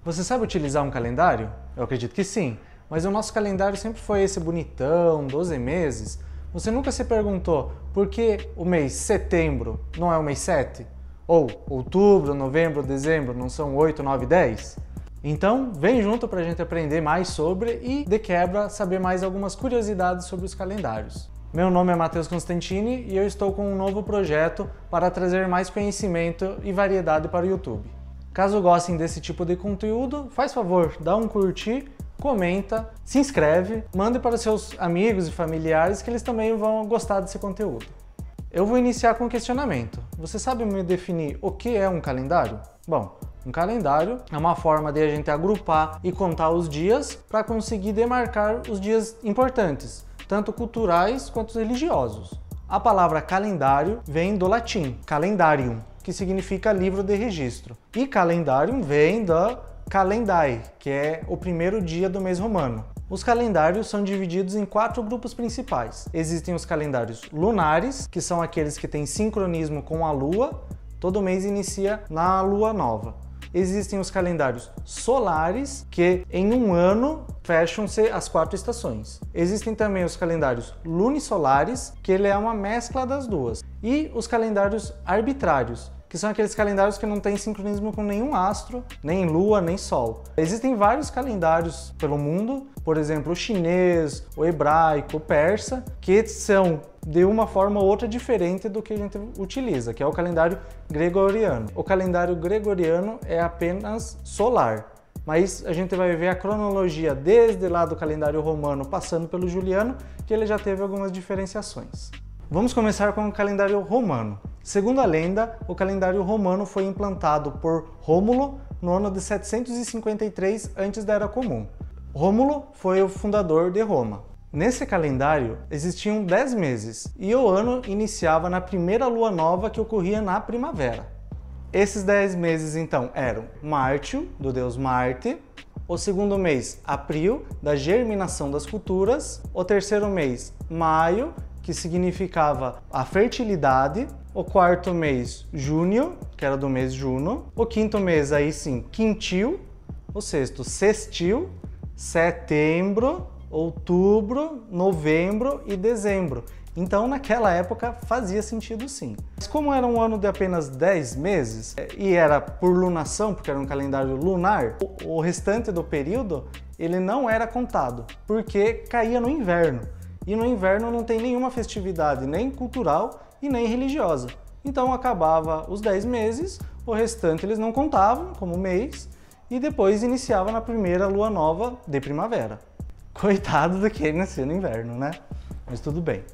Você sabe utilizar um calendário? Eu acredito que sim, mas o nosso calendário sempre foi esse bonitão, 12 meses. Você nunca se perguntou por que o mês setembro não é o mês 7? Ou outubro, novembro, dezembro não são 8, 9, 10? Então vem junto para a gente aprender mais sobre e, de quebra, saber mais algumas curiosidades sobre os calendários. Meu nome é Matheus Constantini e eu estou com um novo projeto para trazer mais conhecimento e variedade para o YouTube. Caso gostem desse tipo de conteúdo, faz favor, dá um curtir, comenta, se inscreve, mande para seus amigos e familiares que eles também vão gostar desse conteúdo. Eu vou iniciar com um questionamento. Você sabe me definir o que é um calendário? Bom, um calendário é uma forma de a gente agrupar e contar os dias para conseguir demarcar os dias importantes, tanto culturais quanto religiosos. A palavra calendário vem do latim, calendarium, que significa livro de registro. E calendarium vem da calendae, que é o primeiro dia do mês romano. Os calendários são divididos em 4 grupos principais. Existem os calendários lunares, que são aqueles que têm sincronismo com a lua, todo mês inicia na lua nova. Existem os calendários solares, que em um ano fecham-se as 4 estações. Existem também os calendários lunisolares, que ele é uma mescla das duas. E os calendários arbitrários, que são aqueles calendários que não têm sincronismo com nenhum astro, nem lua, nem sol. Existem vários calendários pelo mundo, por exemplo, o chinês, o hebraico, o persa, que são de uma forma ou outra diferente do que a gente utiliza, que é o calendário gregoriano. O calendário gregoriano é apenas solar, mas a gente vai ver a cronologia desde lá do calendário romano, passando pelo juliano, que ele já teve algumas diferenciações. Vamos começar com o calendário romano. Segundo a lenda, o calendário romano foi implantado por Rômulo no ano de 753 a.C. da Era Comum. Rômulo foi o fundador de Roma. Nesse calendário existiam 10 meses e o ano iniciava na primeira lua nova que ocorria na primavera. Esses 10 meses então eram Mártio, do deus Marte, o segundo mês, Apríl, da germinação das culturas, o terceiro mês, Maio, que significava a fertilidade, o quarto mês, Júnio, que era do mês Juno, o quinto mês, aí sim, Quintil, o sexto, Sextil, Setembro, Outubro, Novembro e Dezembro. Então, naquela época, fazia sentido sim. Mas como era um ano de apenas 10 meses, e era por lunação, porque era um calendário lunar, o restante do período, ele não era contado, porque caía no inverno. E no inverno não tem nenhuma festividade, nem cultural e nem religiosa. Então, acabava os 10 meses, o restante eles não contavam como mês, e depois iniciava na primeira lua nova de primavera. Coitado do que nasceu no inverno, né? Mas tudo bem.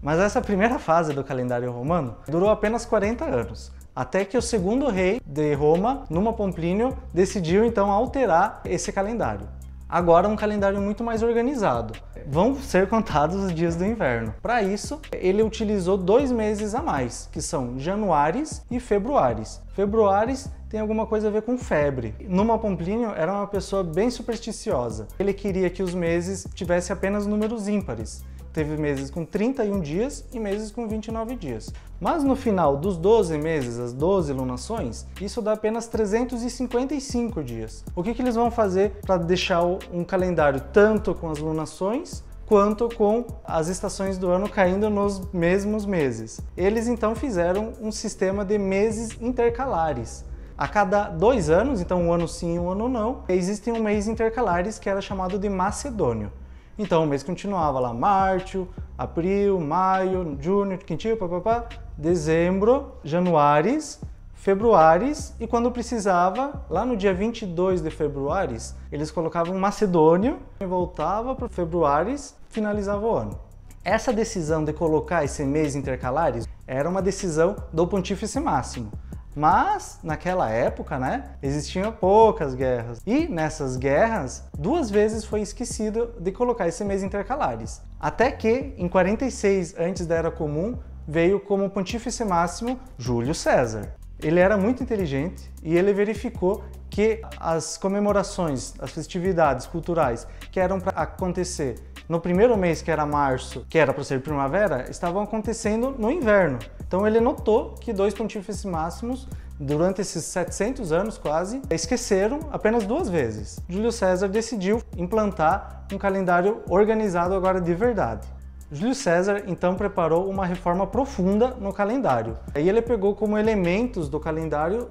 Mas essa primeira fase do calendário romano durou apenas 40 anos, até que o segundo rei de Roma, Numa Pomplínio, decidiu então alterar esse calendário. Agora um calendário muito mais organizado. Vão ser contados os dias do inverno. Para isso, ele utilizou 2 meses a mais, que são januares e februares. Februares tem alguma coisa a ver com febre. Numa Pomplínio era uma pessoa bem supersticiosa. Ele queria que os meses tivessem apenas números ímpares. Teve meses com 31 dias e meses com 29 dias. Mas no final dos 12 meses, as 12 lunações, isso dá apenas 355 dias. O que eles vão fazer para deixar um calendário tanto com as lunações quanto com as estações do ano caindo nos mesmos meses? Eles então fizeram um sistema de meses intercalares. A cada 2 anos, então um ano sim e um ano não, existem um mês intercalares que era chamado de macedônio. Então o mês continuava lá, Mártio, Abril, Maio, Junho, Quintil, papapá, Dezembro, Januares, Februares e quando precisava, lá no dia 22 de Februares, eles colocavam Macedônio e voltava para Februares, finalizava o ano. Essa decisão de colocar esse mês intercalares era uma decisão do Pontífice Máximo. Mas, naquela época, existiam poucas guerras. E nessas guerras, 2 vezes foi esquecido de colocar esse mês intercalares. Até que, em 46 antes da Era Comum, veio como Pontífice Máximo Júlio César. Ele era muito inteligente e ele verificou que as comemorações, as festividades culturais que eram para acontecer no primeiro mês, que era março, que era para ser primavera, estavam acontecendo no inverno. Então ele notou que 2 pontífices máximos Durante esses 700 anos quase, esqueceram apenas 2 vezes. Júlio César decidiu implantar um calendário organizado agora de verdade. Júlio César então preparou uma reforma profunda no calendário. Aí ele pegou como elementos do calendário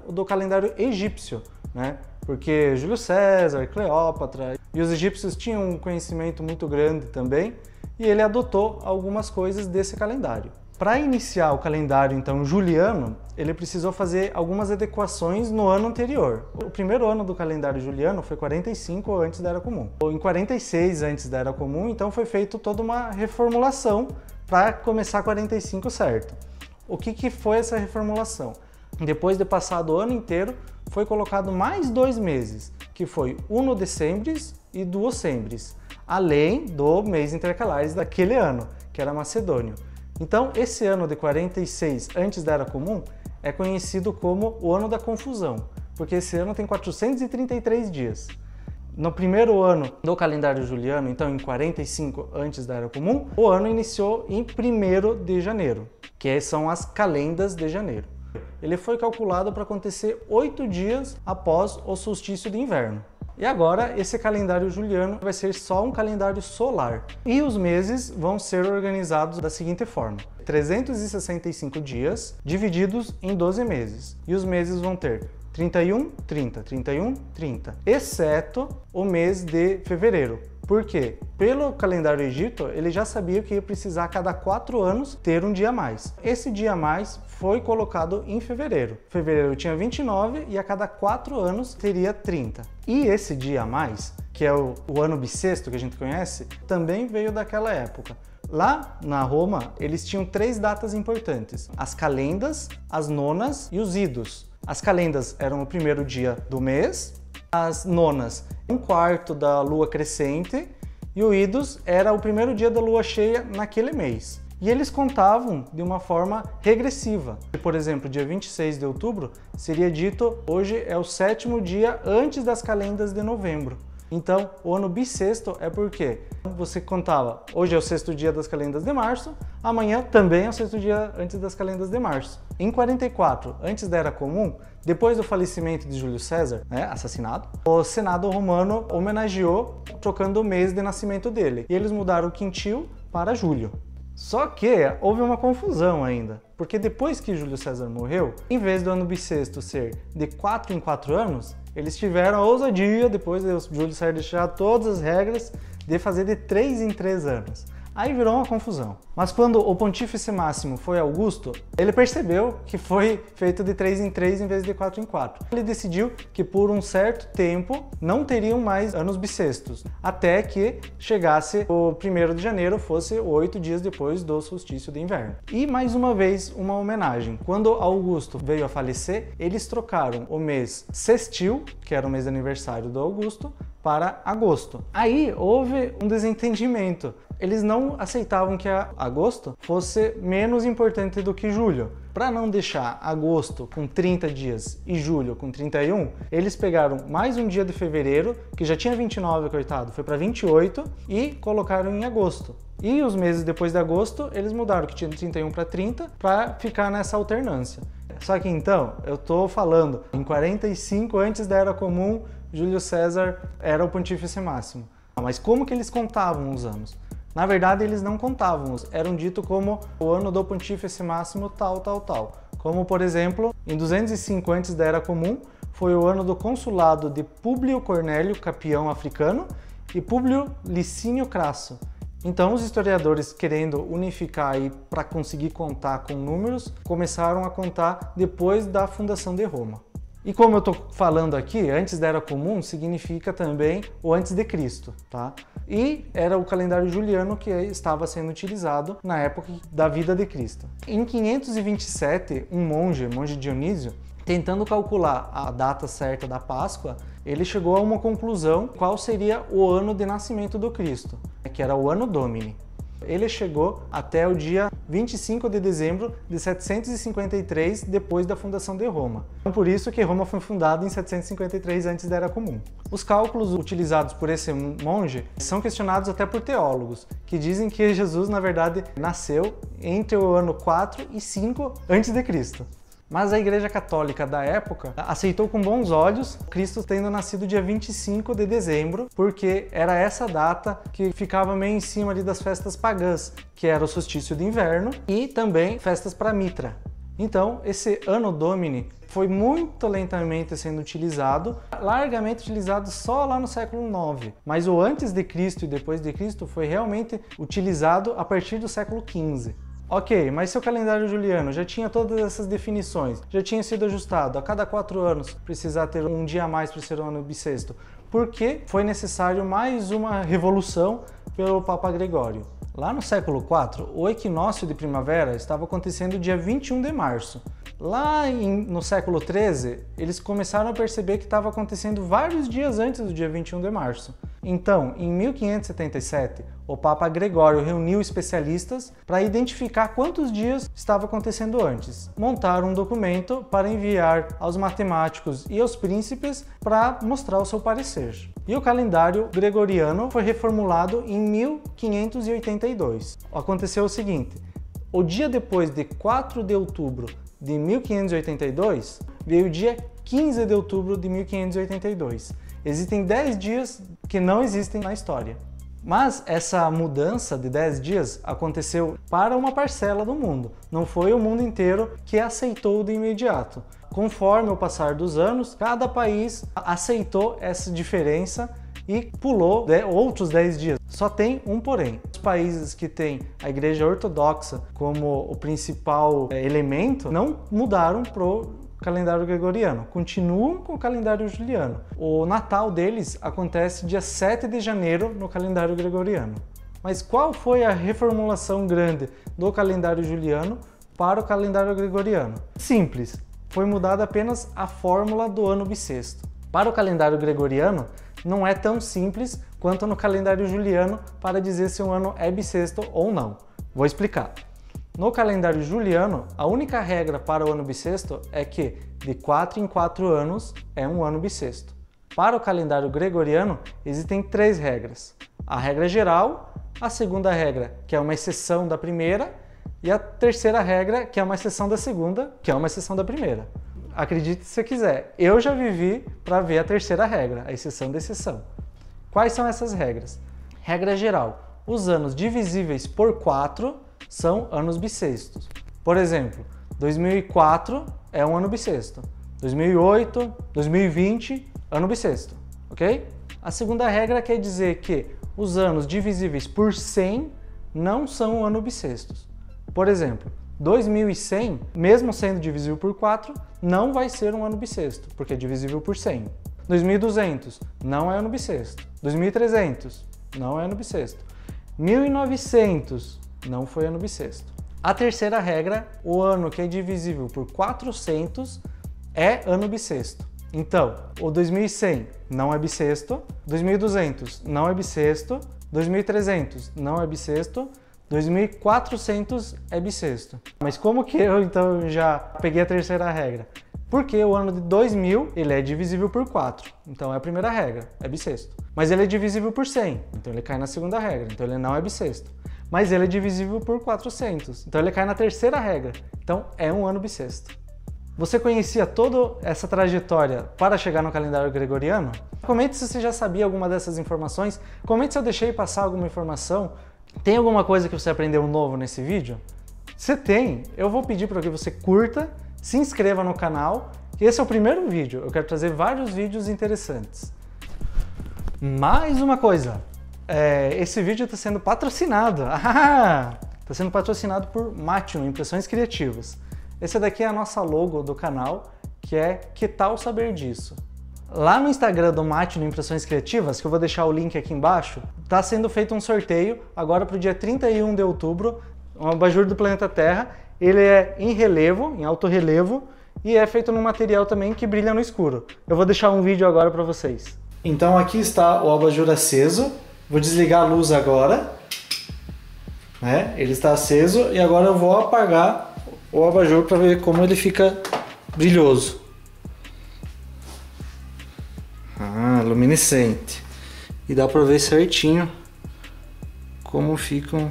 egípcio, né? Porque Júlio César, Cleópatra e os egípcios tinham um conhecimento muito grande também, e ele adotou algumas coisas desse calendário. Para iniciar o calendário então juliano, ele precisou fazer algumas adequações no ano anterior. O primeiro ano do calendário juliano foi 45 antes da Era Comum. Em 46 antes da Era Comum, então foi feita toda uma reformulação para começar 45 certo. O que foi essa reformulação? Depois de passado o ano inteiro, foi colocado mais 2 meses, que foi Uno Decembris e Duocembris, além do mês intercalares daquele ano, que era macedônio. Então, esse ano de 46 antes da Era Comum é conhecido como o ano da confusão, porque esse ano tem 433 dias. No primeiro ano do calendário juliano, então em 45 antes da Era Comum, o ano iniciou em 1º de janeiro, que são as calendas de janeiro. Ele foi calculado para acontecer 8 dias após o solstício de inverno. E agora esse calendário juliano vai ser só um calendário solar. E os meses vão ser organizados da seguinte forma: 365 dias divididos em 12 meses. E os meses vão ter 31, 30, 31, 30, exceto o mês de fevereiro. Por quê? Pelo calendário egípcio, ele já sabia que ia precisar a cada 4 anos ter um dia a mais. Esse dia a mais foi colocado em fevereiro. Fevereiro tinha 29 e a cada 4 anos teria 30. E esse dia a mais, que é o ano bissexto que a gente conhece, também veio daquela época. Lá na Roma, eles tinham 3 datas importantes: as calendas, as nonas e os idos. As calendas eram o primeiro dia do mês, as nonas 1/4 da lua crescente e o idos era o primeiro dia da lua cheia naquele mês. E eles contavam de uma forma regressiva. Por exemplo, dia 26 de outubro seria dito hoje é o 7º dia antes das calendas de novembro. Então, o ano bissexto é porque você contava, hoje é o 6º dia das calendas de março, amanhã também é o 6º dia antes das calendas de março. Em 44, antes da Era Comum, depois do falecimento de Júlio César, assassinado, o Senado romano homenageou trocando o mês de nascimento dele. E eles mudaram o quintil para julho. Só que houve uma confusão ainda, porque depois que Júlio César morreu, em vez do ano bissexto ser de 4 em 4 anos, eles tiveram a ousadia, depois de Júlio César deixar todas as regras, de fazer de 3 em 3 anos. Aí virou uma confusão. Mas quando o Pontífice Máximo foi Augusto, ele percebeu que foi feito de 3 em 3 em vez de 4 em 4. Ele decidiu que por um certo tempo não teriam mais anos bissextos, até que chegasse o 1º de janeiro, fosse 8 dias depois do solstício de inverno. E mais uma vez uma homenagem. Quando Augusto veio a falecer, eles trocaram o mês sextil, que era o mês de aniversário do Augusto, para agosto. Aí houve um desentendimento. Eles não aceitavam que agosto fosse menos importante do que julho. Para não deixar agosto com 30 dias e julho com 31, eles pegaram mais um dia de fevereiro, que já tinha 29, coitado, foi para 28, e colocaram em agosto. E os meses depois de agosto, eles mudaram, que tinha 31 para 30, para ficar nessa alternância. Só que então, eu tô falando, em 45 antes da Era Comum, Júlio César era o Pontífice Máximo. Mas como que eles contavam os anos? Na verdade, eles não contavam, eram dito como o ano do Pontífice Máximo tal, tal, tal. Como, por exemplo, em 205 antes da Era Comum, foi o ano do consulado de Públio Cornélio Capião Africano e Públio Licínio Crasso. Então, os historiadores, querendo unificar aí para conseguir contar com números, começaram a contar depois da fundação de Roma. E como eu estou falando aqui, antes da Era Comum significa também o antes de Cristo, tá? E era o calendário juliano que estava sendo utilizado na época da vida de Cristo. Em 527, um monge Dionísio, tentando calcular a data certa da Páscoa, ele chegou a uma conclusão qual seria o ano de nascimento do Cristo, que era o Anno Domini. Ele chegou até o dia 25 de dezembro de 753, depois da fundação de Roma. Por isso que Roma foi fundada em 753 antes da Era Comum. Os cálculos utilizados por esse monge são questionados até por teólogos, que dizem que Jesus, na verdade, nasceu entre o ano 4 e 5 antes de Cristo. Mas a Igreja Católica da época aceitou com bons olhos Cristo tendo nascido dia 25 de dezembro, porque era essa data que ficava meio em cima ali das festas pagãs, que era o solstício de inverno e também festas para Mitra. Então, esse Anno Domini foi muito lentamente sendo utilizado, largamente utilizado só lá no século IX. Mas o antes de Cristo e depois de Cristo foi realmente utilizado a partir do século XV. Ok, mas seu calendário juliano já tinha todas essas definições, já tinha sido ajustado, a cada 4 anos precisar ter um dia a mais para ser um ano bissexto. Por que foi necessário mais uma revolução pelo Papa Gregório? Lá no século IV, o equinócio de primavera estava acontecendo dia 21 de março. Lá no século XIII, eles começaram a perceber que estava acontecendo vários dias antes do dia 21 de março. Então, em 1577, o Papa Gregório reuniu especialistas para identificar quantos dias estava acontecendo antes. Montaram um documento para enviar aos matemáticos e aos príncipes para mostrar o seu parecer. E o calendário gregoriano foi reformulado em 1582. Aconteceu o seguinte: o dia depois de 4 de outubro de 1582 veio o dia 15 de outubro de 1582. Existem 10 dias que não existem na história. Mas essa mudança de 10 dias aconteceu para uma parcela do mundo. Não foi o mundo inteiro que aceitou de imediato. Conforme o passar dos anos, cada país aceitou essa diferença e pulou outros 10 dias. Só tem um porém. Os países que têm a Igreja Ortodoxa como o principal elemento não mudaram para o calendário gregoriano, continuam com o calendário juliano. O Natal deles acontece dia 7 de janeiro no calendário gregoriano. Mas qual foi a reformulação grande do calendário juliano para o calendário gregoriano? Simples, foi mudada apenas a fórmula do ano bissexto. Para o calendário gregoriano, não é tão simples quanto no calendário juliano para dizer se um ano é bissexto ou não. Vou explicar. No calendário juliano, a única regra para o ano bissexto é que de 4 em 4 anos é um ano bissexto. Para o calendário gregoriano, existem 3 regras. A regra geral, a segunda regra, que é uma exceção da primeira, e a terceira regra, que é uma exceção da segunda, que é uma exceção da primeira. Acredite se você quiser, eu já vivi para ver a terceira regra, a exceção da exceção. Quais são essas regras? Regra geral, os anos divisíveis por 4 são anos bissextos. Por exemplo, 2004 é um ano bissexto. 2008, 2020, ano bissexto, ok? A segunda regra quer dizer que os anos divisíveis por 100 não são ano bissextos. Por exemplo, 2100, mesmo sendo divisível por 4, não vai ser um ano bissexto, porque é divisível por 100. 2200 não é ano bissexto. 2300 não é ano bissexto. 1900 não foi ano bissexto. A terceira regra, o ano que é divisível por 400 é ano bissexto. Então, o 2100 não é bissexto, 2200 não é bissexto, 2300 não é bissexto, 2400 é bissexto. Mas como que eu então já peguei a terceira regra? Porque o ano de 2000 ele é divisível por 4, então é a primeira regra, é bissexto. Mas ele é divisível por 100, então ele cai na segunda regra, então ele não é bissexto. Mas ele é divisível por 400, então ele cai na terceira regra, então é um ano bissexto. Você conhecia toda essa trajetória para chegar no calendário gregoriano? Comente se você já sabia alguma dessas informações, comente se eu deixei passar alguma informação. Tem alguma coisa que você aprendeu novo nesse vídeo? Se tem, eu vou pedir para que você curta, se inscreva no canal. Esse é o primeiro vídeo, eu quero trazer vários vídeos interessantes. Mais uma coisa, esse vídeo está sendo patrocinado. Está sendo patrocinado por Matino Impressões Criativas. Esse daqui é a nossa logo do canal, que é Que Tal Saber Disso? Lá no Instagram do Matino Impressões Criativas, que eu vou deixar o link aqui embaixo, está sendo feito um sorteio agora para o dia 31 de outubro, um abajur do planeta Terra. Ele é em relevo, em alto relevo, e é feito num material também que brilha no escuro. Eu vou deixar um vídeo agora para vocês. Então aqui está o abajur aceso. Vou desligar a luz agora. Ele está aceso e agora eu vou apagar o abajur para ver como ele fica brilhoso. Luminescente. E dá para ver certinho como ficam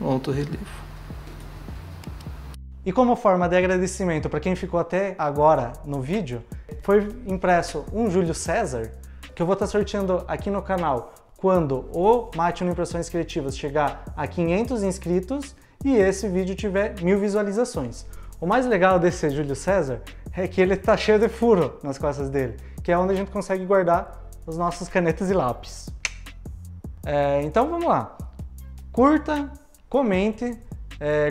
o alto relevo. E como forma de agradecimento para quem ficou até agora no vídeo, foi impresso um Júlio César, que eu vou estar sorteando aqui no canal quando o Mate no Impressões Criativas chegar a 500 inscritos e esse vídeo tiver 1000 visualizações. O mais legal desse Júlio César é que ele tá cheio de furo nas costas dele, que é onde a gente consegue guardar as nossas canetas e lápis. Então vamos lá. Curta, comente,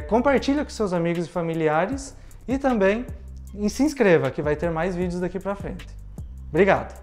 compartilha com seus amigos e familiares e também se inscreva, que vai ter mais vídeos daqui pra frente. Obrigado!